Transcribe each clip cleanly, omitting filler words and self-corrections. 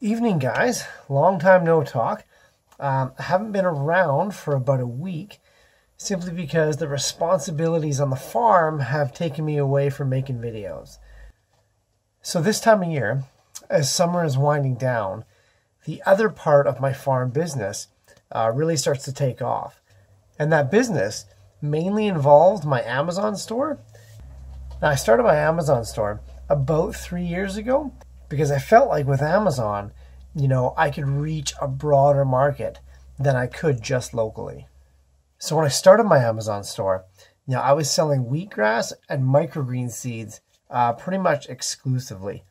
Evening, guys. Long time no talk. I haven't been around for about a week simply because the responsibilities on the farm have taken me away from making videos. So this time of year, as summer is winding down, the other part of my farm business really starts to take off. And that business mainly involved my Amazon store. Now, I started my Amazon store about 3 years ago because I felt like with Amazon, I could reach a broader market than I could just locally. So when I started my Amazon store, I was selling wheatgrass and microgreen seeds pretty much exclusively.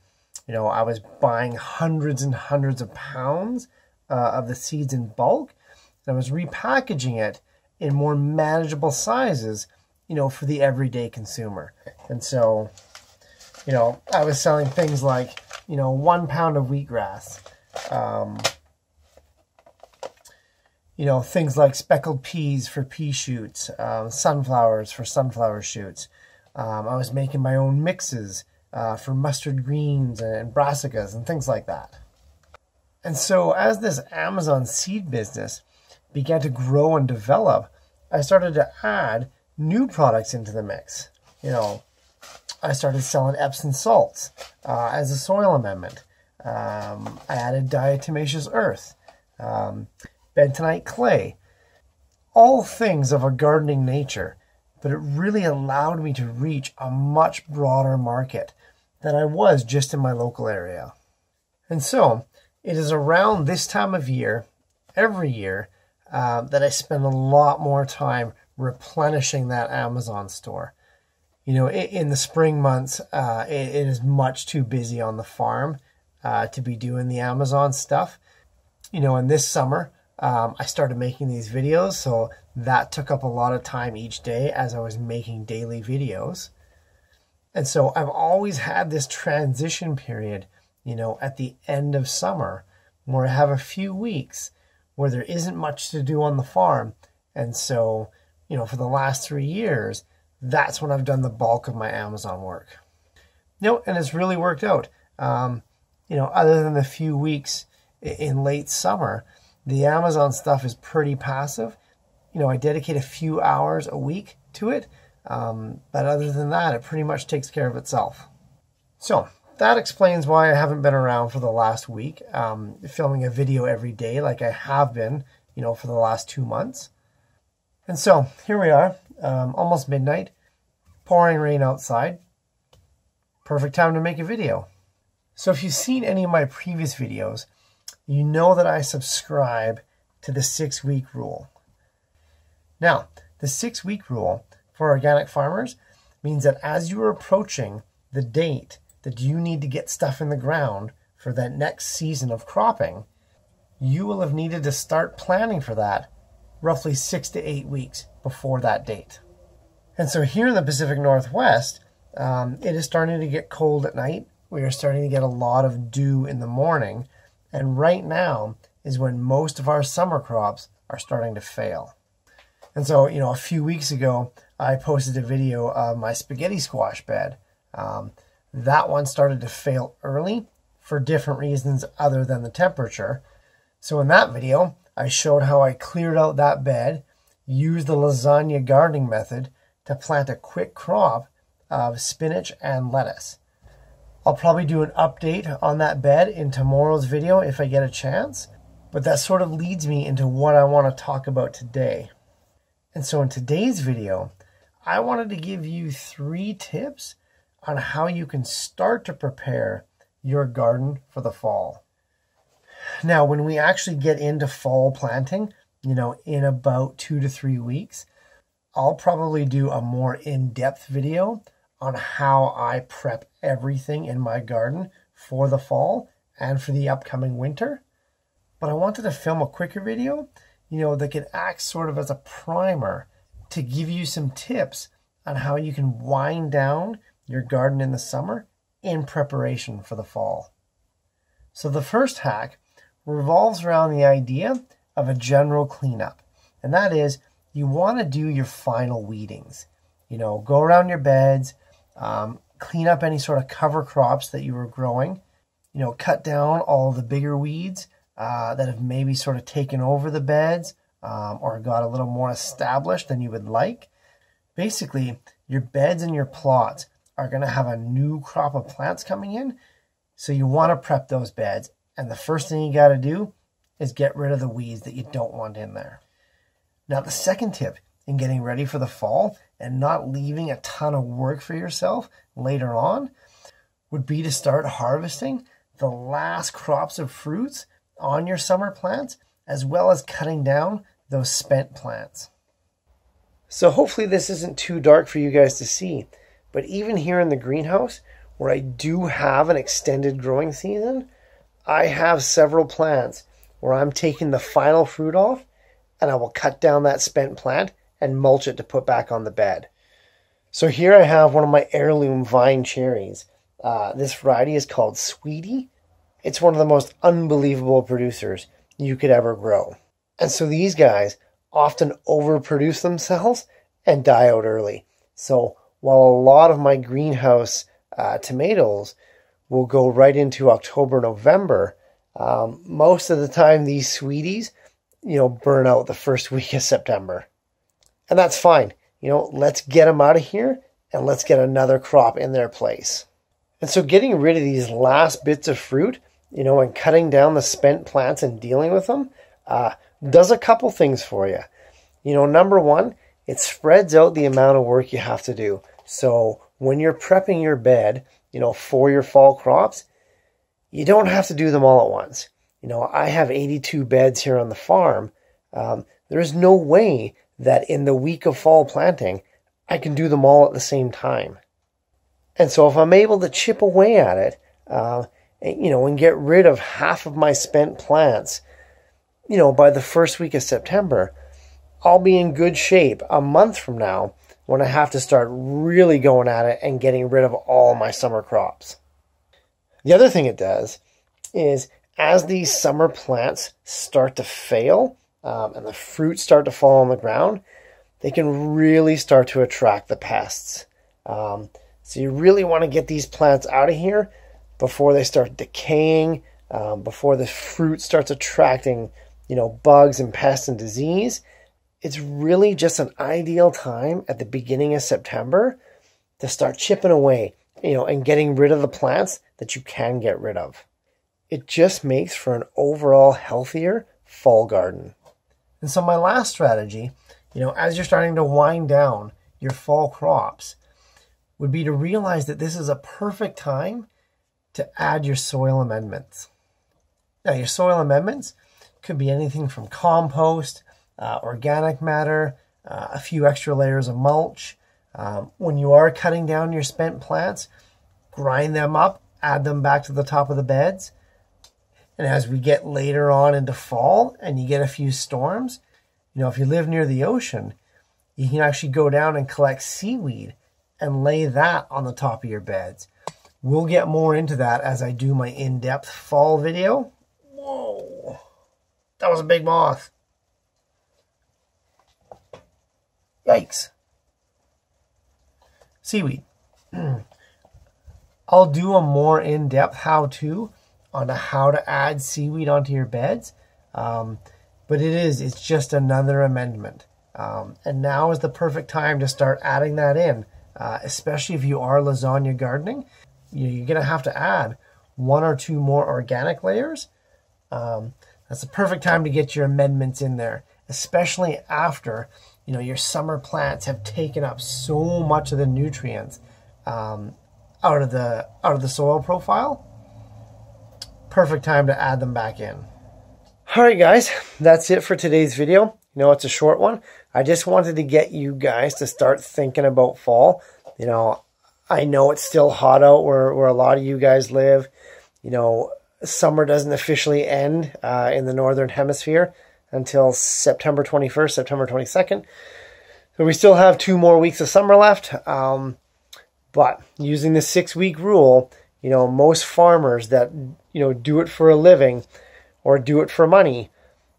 I was buying hundreds and hundreds of pounds of the seeds in bulk, and I was repackaging it in more manageable sizes, for the everyday consumer. And so, I was selling things like, 1 pound of wheatgrass, things like speckled peas for pea shoots, sunflowers for sunflower shoots. I was making my own mixes for mustard greens and brassicas and things like that. And so as this Amazon seed business began to grow and develop, I started to add new products into the mix. I started selling Epsom salts as a soil amendment. I added diatomaceous earth, bentonite clay, all things of a gardening nature, but it really allowed me to reach a much broader market than I was just in my local area. And so it is around this time of year, every year, that I spend a lot more time replenishing that Amazon store. In the spring months, it is much too busy on the farm to be doing the Amazon stuff. And this summer, I started making these videos, so that took up a lot of time each day as I was making daily videos. And so I've always had this transition period, at the end of summer, where I have a few weeks where there isn't much to do on the farm. And so, for the last 3 years, that's when I've done the bulk of my Amazon work. And it's really worked out. Other than the few weeks in late summer, the Amazon stuff is pretty passive. I dedicate a few hours a week to it. But other than that, it pretty much takes care of itself. So that explains why I haven't been around for the last week, filming a video every day like I have been, for the last 2 months. And so here we are, almost midnight, pouring rain outside. Perfect time to make a video. So if you've seen any of my previous videos, you know that I subscribe to the 6-week rule. Now, the 6-week rule for organic farmers means that as you are approaching the date that you need to get stuff in the ground for that next season of cropping, you will have needed to start planning for that roughly 6 to 8 weeks before that date. And so here in the Pacific Northwest, it is starting to get cold at night. We are starting to get a lot of dew in the morning. And right now is when most of our summer crops are starting to fail. And so, a few weeks ago, I posted a video of my spaghetti squash bed. That one started to fail early for different reasons other than the temperature. So in that video, I showed how I cleared out that bed, used the lasagna gardening method to plant a quick crop of spinach and lettuce. I'll probably do an update on that bed in tomorrow's video if I get a chance, but that sort of leads me into what I want to talk about today. And so in today's video, I wanted to give you 3 tips on how you can start to prepare your garden for the fall. Now, when we actually get into fall planting, in about 2 to 3 weeks, I'll probably do a more in-depth video on how I prep everything in my garden for the fall and for the upcoming winter. But I wanted to film a quicker video, that could act sort of as a primer to give you some tips on how you can wind down your garden in the summer in preparation for the fall. So the first hack revolves around the idea of a general cleanup. And that is, you want to do your final weedings. Go around your beds, clean up any sort of cover crops that you were growing, cut down all the bigger weeds that have maybe sort of taken over the beds or got a little more established than you would like. Basically, your beds and your plots are going to have a new crop of plants coming in, so you want to prep those beds. And the first thing you got to do is get rid of the weeds that you don't want in there. Now, the second tip in getting ready for the fall and not leaving a ton of work for yourself later on would be to start harvesting the last crops of fruits on your summer plants, as well as cutting down those spent plants. So hopefully this isn't too dark for you guys to see, but even here in the greenhouse, where I do have an extended growing season, I have several plants where I'm taking the final fruit off, and I will cut down that spent plant and mulch it to put back on the bed. So here I have one of my heirloom vine cherries. This variety is called Sweetie. It's one of the most unbelievable producers you could ever grow. And so these guys often overproduce themselves and die out early. So while a lot of my greenhouse tomatoes will go right into October, November, most of the time these sweeties, burn out the first week of September. And that's fine. Let's get them out of here and let's get another crop in their place. And so getting rid of these last bits of fruit, and cutting down the spent plants and dealing with them, does a couple things for you. Number one, it spreads out the amount of work you have to do. So when you're prepping your bed, for your fall crops, you don't have to do them all at once. I have 82 beds here on the farm. There's no way that in the week of fall planting, I can do them all at the same time. And so if I'm able to chip away at it, and get rid of half of my spent plants, by the first week of September, I'll be in good shape a month from now when I have to start really going at it and getting rid of all my summer crops. The other thing it does is as these summer plants start to fail and the fruits start to fall on the ground, they can really start to attract the pests. So you really want to get these plants out of here before they start decaying, before the fruit starts attracting, bugs and pests and disease. It's really just an ideal time at the beginning of September to start chipping away, and getting rid of the plants that you can get rid of. It just makes for an overall healthier fall garden. And so my last strategy, as you're starting to wind down your fall crops, would be to realize that this is a perfect time to add your soil amendments. Now, your soil amendments could be anything from compost, organic matter, a few extra layers of mulch. When you are cutting down your spent plants, grind them up, add them back to the top of the beds. And as we get later on into fall and you get a few storms, if you live near the ocean, you can actually go down and collect seaweed and lay that on the top of your beds. We'll get more into that as I do my in-depth fall video. Whoa, that was a big moth. Yikes. Seaweed. I'll do a more in-depth how-to on how to add seaweed onto your beds. But it's just another amendment. And now is the perfect time to start adding that in, especially if you are lasagna gardening. You're going to have to add 1 or 2 more organic layers. That's the perfect time to get your amendments in there, especially after your summer plants have taken up so much of the nutrients out of the soil profile. Perfect time to add them back in. All right, guys, that's it for today's video. It's a short one. I just wanted to get you guys to start thinking about fall. I know it's still hot out where a lot of you guys live. Summer doesn't officially end in the Northern Hemisphere until September 21st, September 22nd. So we still have 2 more weeks of summer left. But using the 6-week rule, most farmers that, do it for a living or do it for money,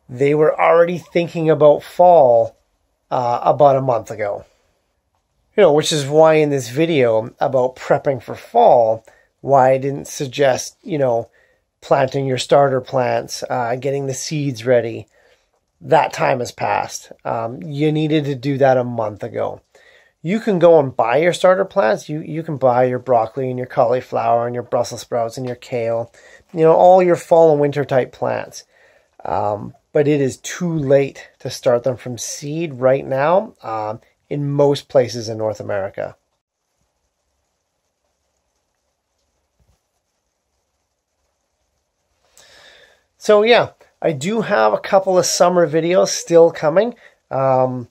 they were already thinking about fall about a month ago. Which is why in this video about prepping for fall, why I didn't suggest, planting your starter plants, getting the seeds ready, that time has passed. You needed to do that a month ago. You can go and buy your starter plants. You can buy your broccoli and your cauliflower and your Brussels sprouts and your kale, all your fall and winter type plants. But it is too late to start them from seed right now in most places in North America. So yeah, I do have a couple of summer videos still coming. I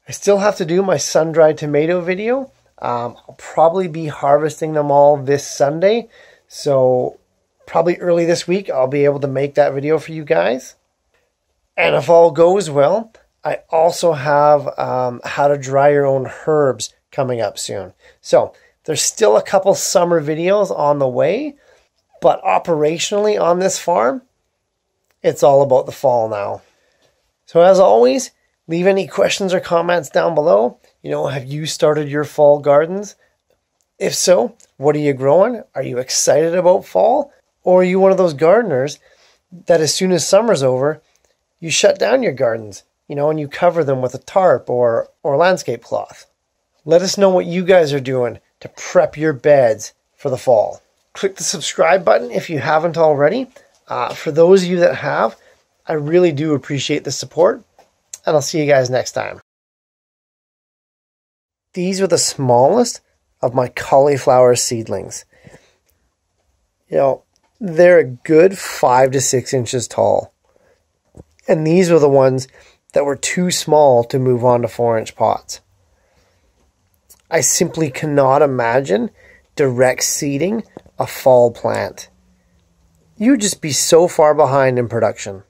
still have to do my sun-dried tomato video. I'll probably be harvesting them all this Sunday. So probably early this week, I'll be able to make that video for you guys. And if all goes well, I also have how to dry your own herbs coming up soon. So there's still a couple summer videos on the way, but operationally on this farm, it's all about the fall now. So as always, leave any questions or comments down below. Have you started your fall gardens? If so, what are you growing? Are you excited about fall? Or are you one of those gardeners that as soon as summer's over, you shut down your gardens, and you cover them with a tarp or landscape cloth? Let us know what you guys are doing to prep your beds for the fall. Click the subscribe button if you haven't already. For those of you that have, I really do appreciate the support, and I'll see you guys next time. These are the smallest of my cauliflower seedlings. They're a good 5 to 6 inches tall. And these were the ones that were too small to move on to 4-inch pots. I simply cannot imagine direct seeding a fall plant. You'd just be so far behind in production.